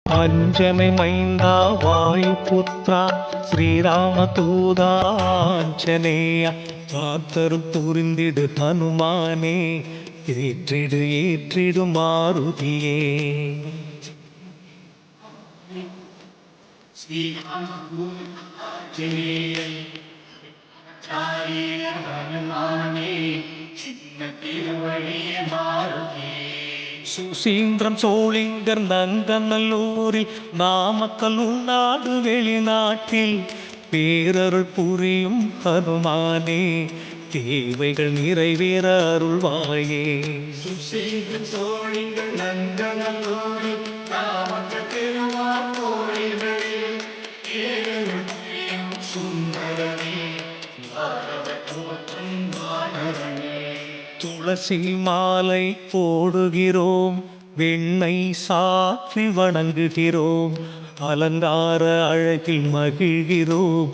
அஞ்சனை மைந்தா வாயுபுத்ரா ஸ்ரீராமதூதாஞ்சனேய காத்தரும் புரிந்திடு ஹனுமானே ஏற்றிடு ஏற்றிடு மாருதியே. சுசீந்திரம் சோழிங்கர் நங்கநல்லூரில் நாமக்கல் உள்நாடு வெளிநாட்டில் பேரருள் புரியும் ஹனுமானே தேவைகள் நிறைவேற அருள்வாயே. சுசீந்திரம் சோழிங்கர் நங்கநல்லூரில் நாமக்கல் திருவாரூரில் பேரருள் புரியும் சுந்தரனே துளசி மாலை போடுகிறோம், வெண்ணை சாற்றி வணங்குகிறோம், அலங்கார அழகில் மகிழ்கிறோம்,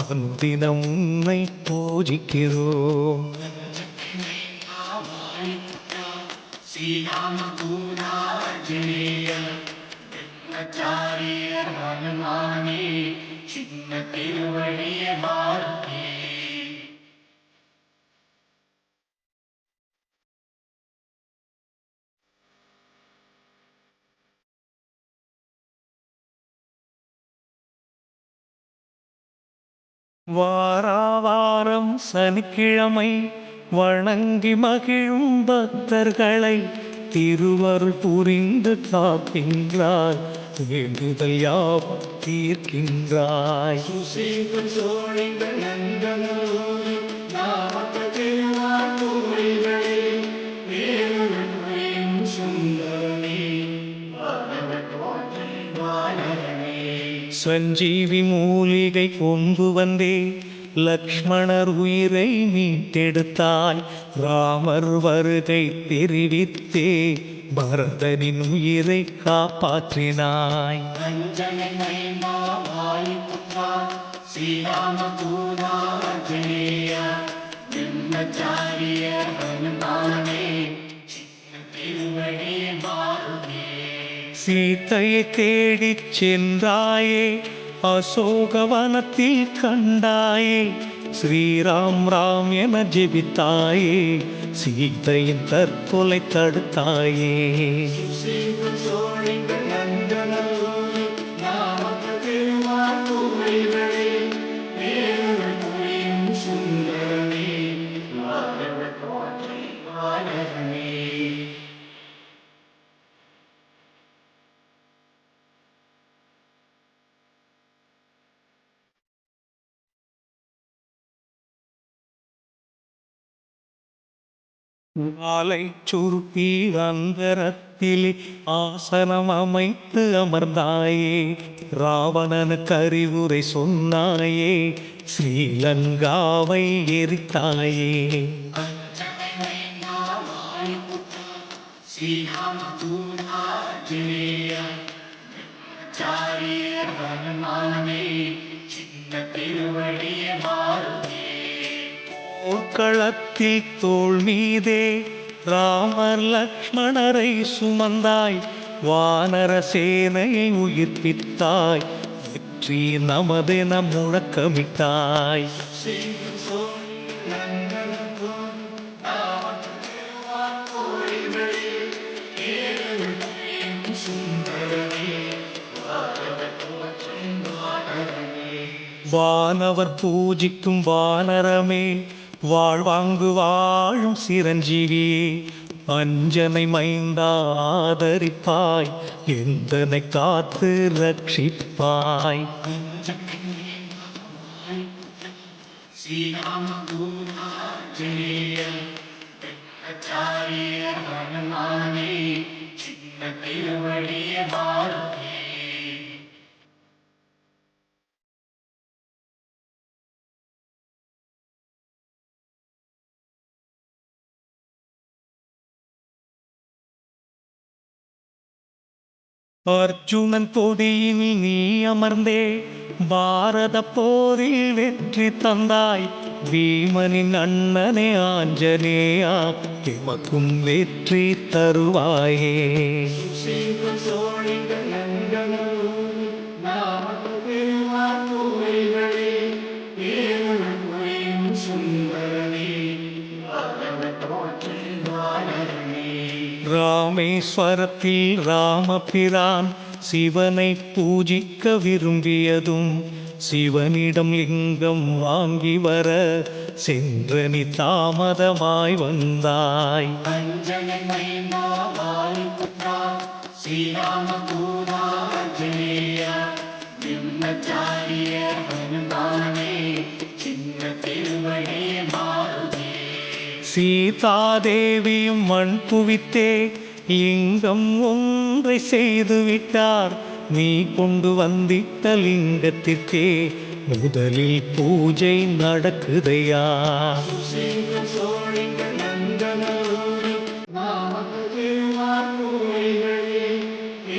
அந்தினம் உன்னை பூஜிக்கிறோம். வாராவாரம் சனிக்கிழமை வணங்கி மகிழும் பக்தர்களை திருவருள் புரிந்து காக்கின்றாய், வேண்டுதல் யாவும் தீர்க்கின்றாய். சுசீந்திரம் சோழிங்கர் நங்கநல்லூரில் நாமக்கல் திருவாரூரில் பேரருள் புரியும் சுந்தரனே சஞ்சீவி மூலிகை கொண்டு வந்தே லக்ஷ்மணர் உயிரை மீட்டெடுத்தாய், ராமர் வருகை தெரிவித்தே பரதனின் உயிரை காப்பாற்றினாய். அஞ்சனை மைந்தா வாயுபுத்ரா ஸ்ரீராமதூதாஞ்சனேய பிரம்மச்சாரிய ஹனுமானே திருவடி மாருதியே. சீத்தையை தேடிச் சென்றாயே, அசோகவனத்தில் கண்டாயே, ஸ்ரீராம் ராம் என ஜெபித்தாயே, சீத்தையின் தற்கொலை தடுத்தாயே. சுசீந்திரம் சோழிங்கர் நங்கநல்லூரில் நாமக்கல் திருவாரூரில் பேரருள் புரியும் சுந்தரனே வானரனே. மாலை சுருப்பி அந்தரத்திலே ஆசனம் அமைத்து அமர்ந்தாயே, ராவணனுக்கு அறிவுரை சொன்னாயே, ஸ்ரீலங்காவை எரித்தாயே. அஞ்சனை மைந்தா வாயுபுத்ரா ஸ்ரீராமதூதாஞ்சனேய பிரம்மச்சாரிய ஹனுமானே திருவடி மாருதியே. போர்க்களத்தில் தோள் மீதே ராமர் லக்ஷ்மணரை சுமந்தாய், வானர சேனையை உயிர்ப்பித்தாய், வெற்றி நமதென முழக்கமிட்டாய். சுசீந்திரம் சோழிங்கர் நங்கநல்லூரில் நாமக்கல் திருவாரூரில் பேரருள் புரியும் சுந்தரனே வானரனே. வானவர் பூஜிக்கும் வானரமே, வாழ்வாங்கு வாழும் சிரஞ்சீவியே, அஞ்சனை மைந்தா ஆதரிப்பாய், எந்தனை காத்து ரட்சிப்பாய். ஸ்ரீராமதூதாஞ்சனேய பிரம்மச்சாரிய ஹனுமானே திருவடி மாருதியே. அர்ஜுனன் கொடியில் நீ அமர்ந்தே பாரத போரில் வெற்றி தந்தாய், வீமனின் அண்ணனே ஆஞ்சநேயா எமக்கும் வெற்றி தருவாயே. சீக்கிரம் சோழிகள் நங்கனூர் நாமக்கு வார்த்தைகளே ஏழு புரியும் சுந்தரனே தோற்றி வாழனே. ராமேஸ்வரத்தில் ராமபிரான் சிவனை பூஜிக்க விரும்பியதும் சிவனிடம் லிங்கம் வாங்கி வர சென்றனி தாமதமாய் வந்தாய். அஞ்சனை மைந்தா வாயுபுத்ரா ஸ்ரீராம தூதா ஆஞ்சநேயா பிரம்மச்சாரிய ஹனுமானே சின்ன திருவடி மாருதி. சீதாதேவியும் மண் குவித்தே லிங்கம் ஒன்றை செய்து விட்டார். நீ கொண்டு வந்திட்ட லிங்கத்திற்கே முதலில் பூஜை நடக்குதையா. சீக்கிரம் சோழிகள் நங்கனூர் நாமக்கு வார்த்தைகளே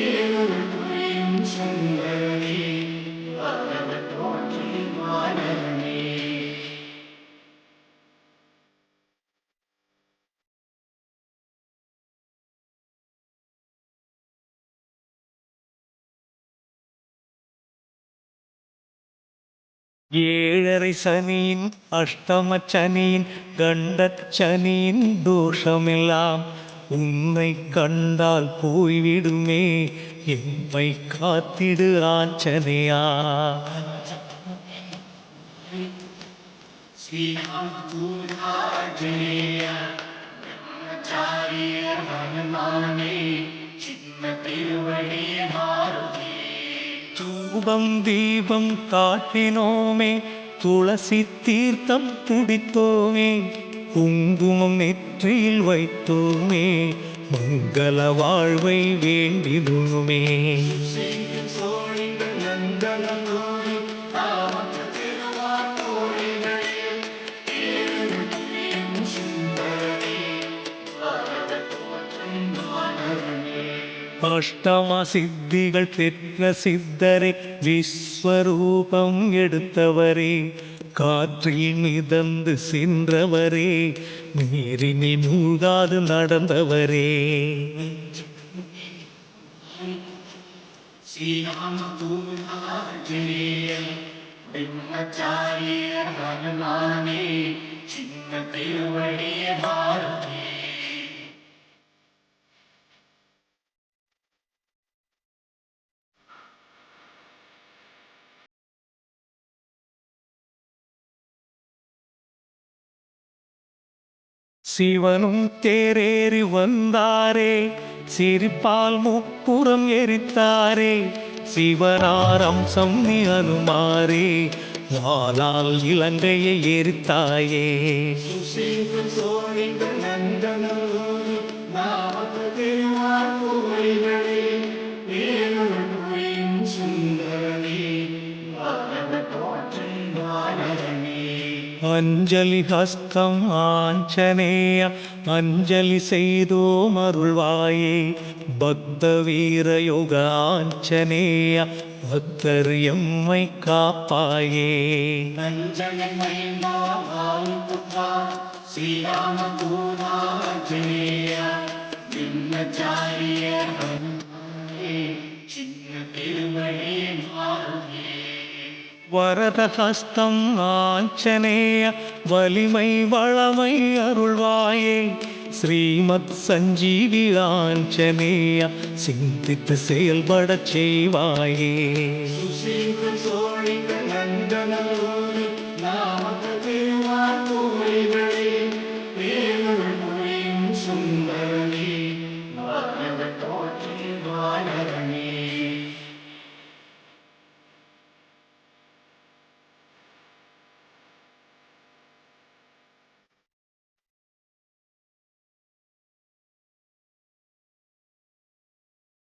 ஏழு புரியும் சுந்தரனே தோற்றி வாழனே. ஏழரை சனியின் அஷ்டம சனியின் கண்டச்சனியின் தோஷமெல்லாம் உன்னை கண்டால் போய்விடுமே. எம்மை காத்திடு ஆஞ்சநேயா. ஸ்ரீராம தூதா ஆஞ்சநேயா பிரம்மச்சாரிய ஹனுமானே சின்ன திருவடி மாருதி. தூபம் தீபம் காட்டினோமே, துளசி தீர்த்தம் குடித்தோமே, குங்குமம் நெற்றியில் வைத்தோமே, மங்கள வாழ்வை வேண்டினோமே. சீக்கிரம் சோழிகள் நங்கனூர் நாமக்கு திருவார்த்தைகளே ஏழு புரியும் சுந்தரனே தோற்றி வாழனே. அஷ்டம சித்திகள் பெற்ற சித்தரே, விஸ்வரூபம் எடுத்தவரே, காற்றில் மிதந்து சென்றவரே, நீரினில் மூழ்காது நடந்தவரே. ஸ்ரீராம தூதா ஆஞ்சநேயா பிரம்மச்சாரிய ஹனுமானே சின்ன திருவடி மாருதி. சிவனும் தேரேறி வந்தாரே, சிரிப்பால் முப்புறம் எரித்தாரே, சிவனார் அம்சம் நீ அனுமாரே, வாளால் இலங்கையை எரித்தாயே. சீக்கிரம் சோழிகள் நங்கனூர் நாமக்கு வார்த்தைகளே ஏழு புரியும் சுந்தரனே தோற்றி வாழனே. அஞ்சலி ஹஸ்தம் ஆஞ்சநேய அஞ்சலி செய்தோம் அருள்வாயே. பக்த வீர யோக ஆஞ்சநேய பக்தர் எம்மை காப்பாயே. அஞ்சனை மைந்தா வாயுபுத்ரா ஸ்ரீராம தூதா ஆஞ்சநேயா பிரம்மச்சாரிய ஹனுமானே சின்ன திருவடி மாருதி. வரதஹஸ்தம் ஆஞ்சநேய வலிமை வளமை அருள்வாயே. ஸ்ரீமத் சஞ்சீவி ஆஞ்சநேய சிந்தித்து செயல்படச் செய்வாயே. சீக்கிரம் சோழிகள் நங்கனூர் நாமக்கு வார்த்தைகளே ஏழு புரியும் சுந்தரனே தோற்றி வாழனே.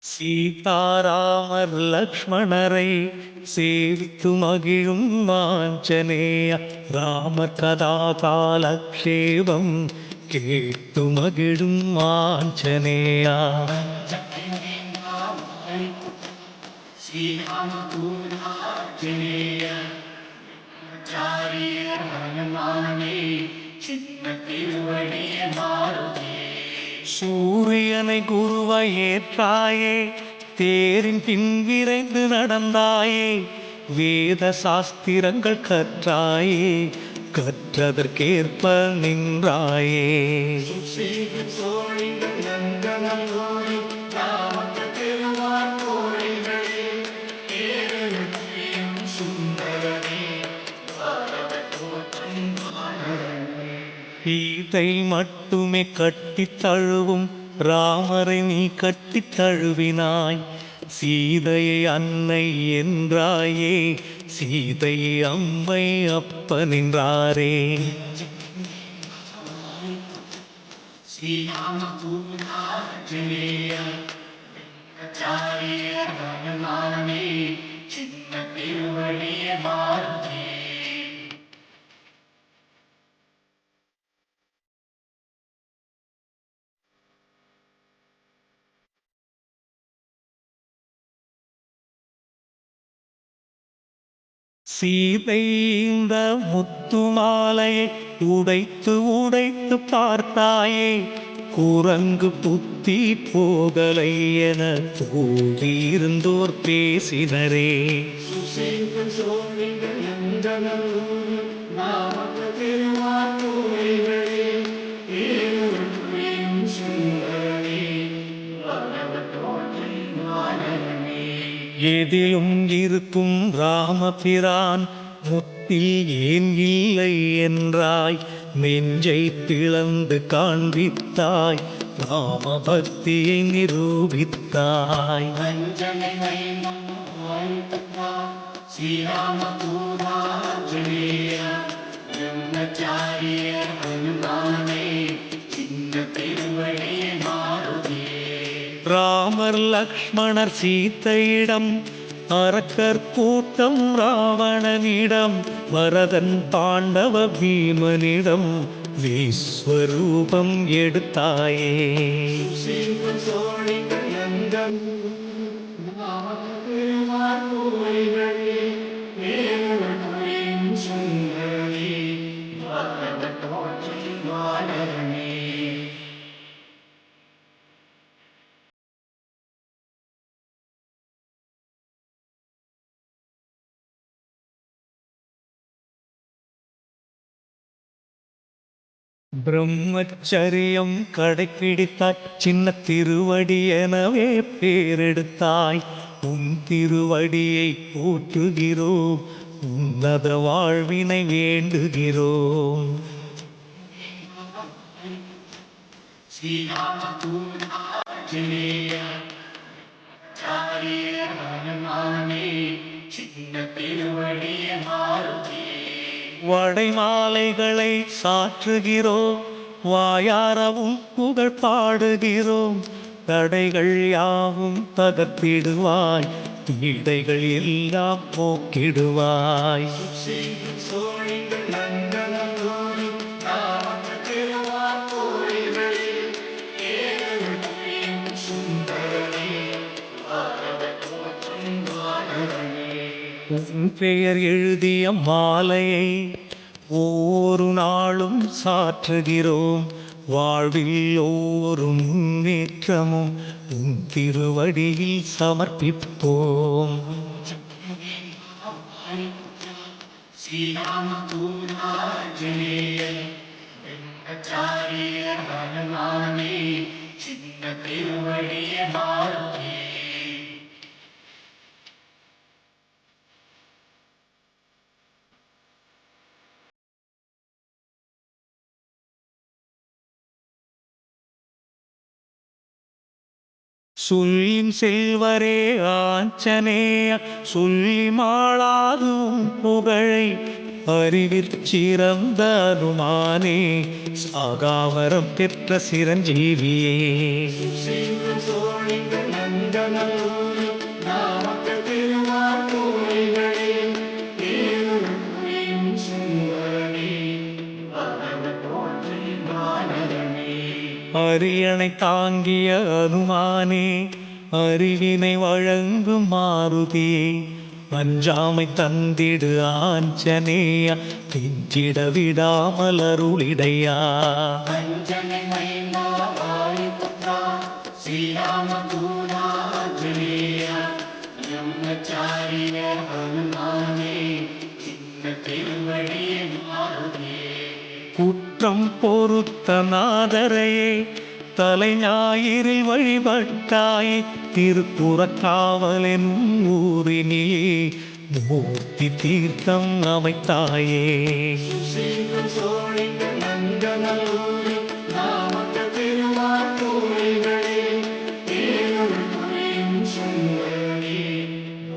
சீதாராமர் லக்ஷ்மணரை சேவித்து மகிழும் ஆஞ்சநேய ராமர் கதா காலக்ஷேபம் கேட்டு மகிழும் ஆஞ்சநேயா. ஸ்ரீராம தூதா ஆஞ்சநேயா பிரம்மச்சாரியே ஹனுமானே சின்ன திருவடியே மாருதி சூரியனை குருவாய் ஏற்றாயே தேரின் பின் விரைந்து நடந்தாயே வேத சாஸ்திரங்கள் கற்றாயே கற்றதற்கேற்ப நின்றாயே சுசீகன் சோழிகள் நந்தனல்லோரி ராமக்க திருவார் கோழிகளே ஏழும் சுந்தரனே பரவத் தோற்றும் வானரனே. சீதை மட்டுமே கட்டித் தழுவும் ராமரை நீ கட்டித் தழுவினாய் சீதையை அன்னை என்றாயே சீதையை அம்மை அப்பனின்றாரே ஸ்ரீராமபூதாஞ்சனேய பிரம்மச்சாரியே ஹனுமானே சின்ன திருவடியே மாருதி சீதை இந்த முத்து மாலையை உடைத்து உடைத்து பார்த்தாயே குரங்கு புத்தி போகலை என கூடியிருந்தோர் பேசினரே சுசீகன் சோழிகள் நந்தனல்லோரி ராமக்க திருவார் கோழிகளே ஏழும் சுந்தரனே பரவத் தோற்றும் வானரனே. எதிலும் இருக்கும் ராமபிரான் முத்தில் ஏன் இல்லை என்றாய் நெஞ்சை பிளந்து காண்பித்தாய் ராம பக்தியை நிரூபித்தாய் வஞ்சனை வைனம் வாழ்த்துவா ஸ்ரீராமபூதாஞ்சனேய பிரம்மச்சாரியே ஹனுமானே சின்ன திருவடியே மாருதியே ராமர் லக்ஷ்மணர் சீதையிடம் அரக்கர் கூட்டம் ராவணனிடம் வரதன் பாண்டவ பீமனிடம் விஸ்வரூபம் எடுத்தாயே சுசீகன் சோழிகள் நந்தன் ராமக்க திருவார் கோழிகளே ஏழும் சுந்தரனே பரவத் தோற்றும் வானரனே. பிரம்மச்சரியம் கடைப்பிடித்தாய் சின்ன திருவடி எனவே பேரெடுத்தாய் உன் திருவடியை போற்றுகிறோம் உன்னத வாழ்வினை வேண்டுகிறோம் ஸ்ரீராமபூதாஞ்சனேய பிரம்மச்சாரியே ஹனுமானே சின்ன திருவடியே மாருதி வடை மாலைகளை சாற்றுகிறோம் வாயாரவும் புகழ் பாடுகிறோம் தடைகள் யாவும் தகர்த்திடுவாய் இடைகள் எல்லாம் போக்கிடுவாய் சுசீகன் சோழிகள் நந்தனல்லோரி ராமக்க திருவார் கோழிகளே ஏழும் சுந்தரனே பரவத் தோற்றும் வானரனே. உன் பெயர் எழுதிய மாலையை ஒவ்வொரு நாளும் சாற்றுகிறோம் வாழ்வில் ஒவ்வொரு முன்னேற்றமும் உன் திருவடியில் சமர்ப்பிப்போம் ஸ்ரீராமபூதாஞ்சனேய பிரம்மச்சாரியே ஹனுமானே சின்ன திருவடியே மாருதி சொல்லின் செல்வரே ஆஞ்சநேய சொல்லி மாளாதும் புகழை அறிவிற் சிறந்த அனுமானே சாகாவரம் பெற்ற சிரஞ்சீவியே சுசீகன் சோழிகள் நந்தனல்லோரி ராமக்க திருவார் கோழிகளே ஏழும் சுந்தரனே பரவத் தோற்றும் வானரனே. அரியணை தாங்கிய அனுமானே அறிவினை வழங்கும் மாருதியே அஞ்சாமை தந்திடு ஆஞ்சநேயா பிஞ்சிட விடாமல் அருளிடையா. அஞ்சனை மைந்தா வாயுபுத்ரா ஸ்ரீராமதூதா ஆஞ்சநேயா பிரம்மச்சாரிய ஹனுமானே சின்ன திருவடியே மாறுதே. குற்றம் பொறுத்த நாதரையே தலை ஞாயிறில் வழிபட்டாய் திருப்புறக்காவலென் ஊரினியே மூர்த்தி தீர்த்தம் அமைத்தாயே. சுசீலம் சோழிங்க நங்கநல்லூரி நாமக்க திருவாரூரிகளே தேருள் புரியும் சுந்தரனே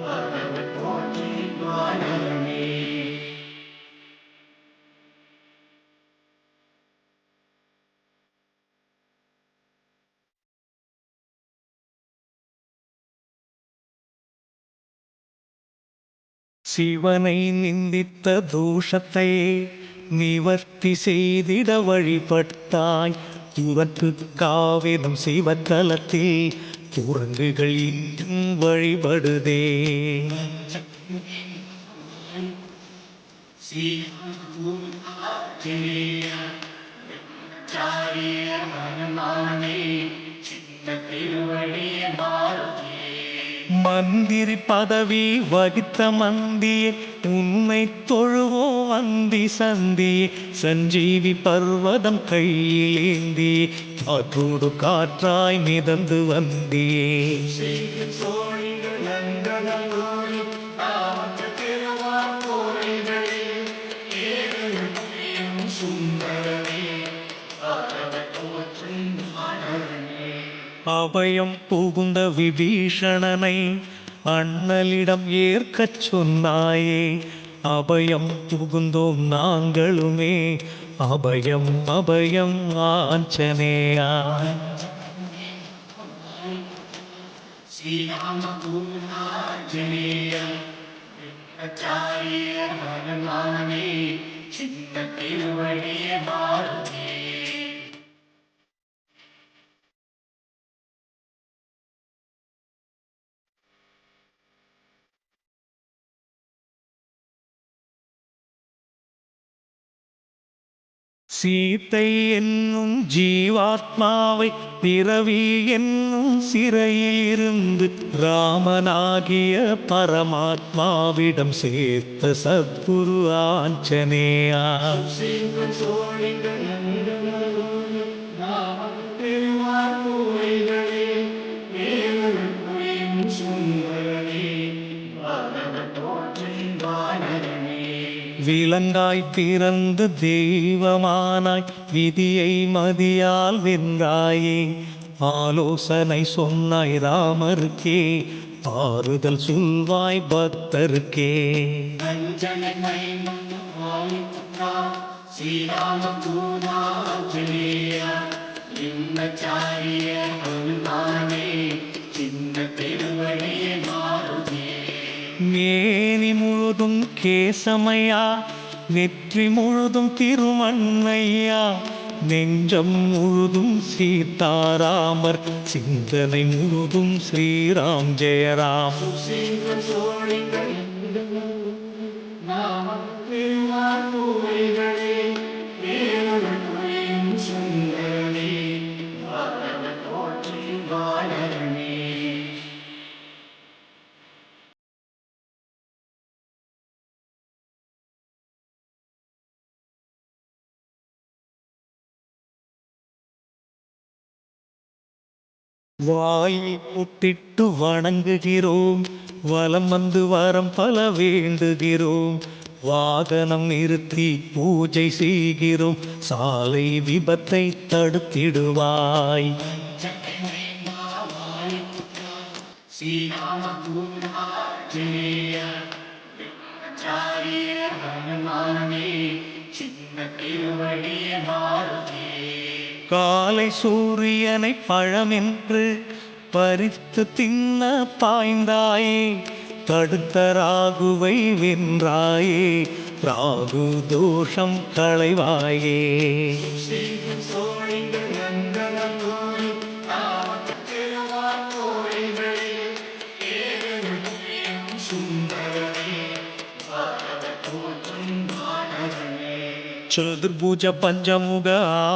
பகவத் போற்றி வானரனே. சிவனை நிந்தித்த தோஷத்தை நிவர்த்தி செய்திட வழிபட்டாய் துறக்கு காவிரம் சிவத்தலத்தில் குரங்குகள் இன்றும் வழிபடுதே. ஸ்ரீராமதூதா ஆஞ்சநேயா ஹனுமானே சின்ன திருவடியே மாறுதே. மந்திரி பதவி வகித்த மந்தியே உன்னை தொழுவோ வந்தி சந்தியே சஞ்சீவி பர்வதம் கையிலேந்தி காற்றோடு காற்றாய் மிதந்து வந்தியே. ஸ்ரீலம் சோழிங்க நங்கநல்லூரி நாமக்க திருவாரூரிகளே தேருள் புரியும் சுந்தரனே பகவத் போற்றி வானரனே. அபயம் புகுந்த விபீஷணனை அண்ணலிடம் ஏற்கச் சொன்னாயே அபயம் புகுந்தோம் நாங்களுமே அபயம் அபயம் ஆஞ்சநேயா. ஸ்ரீராமதூதா ஆஞ்சநேயா பிரம்மச்சாரிய ஹனுமானே சின்ன திருவடியே மாறுதே. சீத்தை என்னும் ஜீவாத்மாவை பிறவி என்னும் சிறையிலிருந்து ராமனாகிய பரமாத்மாவிடம் சேர்த்த சத்குரு ஆஞ்சநேயா. சுசீலம் சோழிங்க நங்கநல்லூரி நாமக்க திருவாரூரிகளே தேருள் புரியும் சுந்தரனே பகவத் போற்றி வானரனே. விலங்காய் பிறந்து தெய்வமானாய் விதியை மதியால் வென்றாயே ஆலோசனை சொன்னாய் ராமருக்கே ஆறுதல் சொல்வாய் பக்தருக்கே. அஞ்சனை மைந்தா வாயுபுத்ரா ஸ்ரீராமதூதா ஆஞ்சநேயா பிரம்மச்சாரிய ஹனுமானே சின்ன திருவடியே மாறுதே. மேனி முழுதும் கேசமையா நெற்றி முழுதும் திருமண்ணையா நெஞ்சம் முழுதும் சீதாராமர் சிந்தனை முழுதும் ஸ்ரீராம் ஜெயராம். சுசீலம் சோழிங்க நாமக்க திருவாரூரிகளே தேருள் புரியும் சுந்தரனே பகவத் போற்றி வானரனே. வாயை முட்டிட்டு வணங்குகிறோம் வலம் வந்து வரம் பல வேண்டுகிறோம் வாகனம் நிறுத்தி பூஜை செய்கிறோம் சாலை விபத்தை தடுத்திடுவாய். அஞ்சனை மைந்தா வாயுபுத்ரா ஸ்ரீராமதூதா ஆஞ்சநேயா பிரம்மச்சாரிய ஹனுமானே சின்ன திருவடியே மாறுதே. காலை சூரியனை பழமென்று பறித்து தின்ன பாய்ந்தாயே தடுத்த ராகுவை வென்றாயே ராகு தோஷம் களைவாயே. ஸ்ரீலம் சோழிங்க நங்கநல்லூரி நாமக்க திருவாரூரிகளே தேருள் புரியும் சுந்தரனே சதுர்புஜ பஞ்சமுக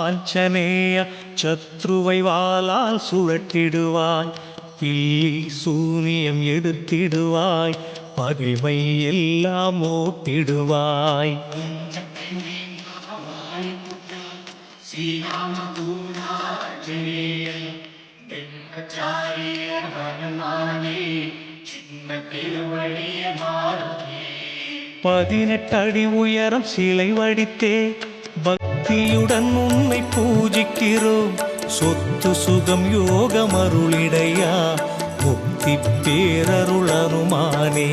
ஆஞ்சநேய சத்ருவை வாளால் சுழட்டிடுவாய், பில்லி சூனியம் எடுத்திடுவாய், பகைமை எல்லாம் ஓட்டிடுவாய். பதினெட்டடி உயரம் சிலை வடித்தே பக்தியுடன் உன்னை பூஜிக்கிறோம். சொத்து சுகம் யோகம் அருளிடையா, முக்தி பேரருள் அனுமானே.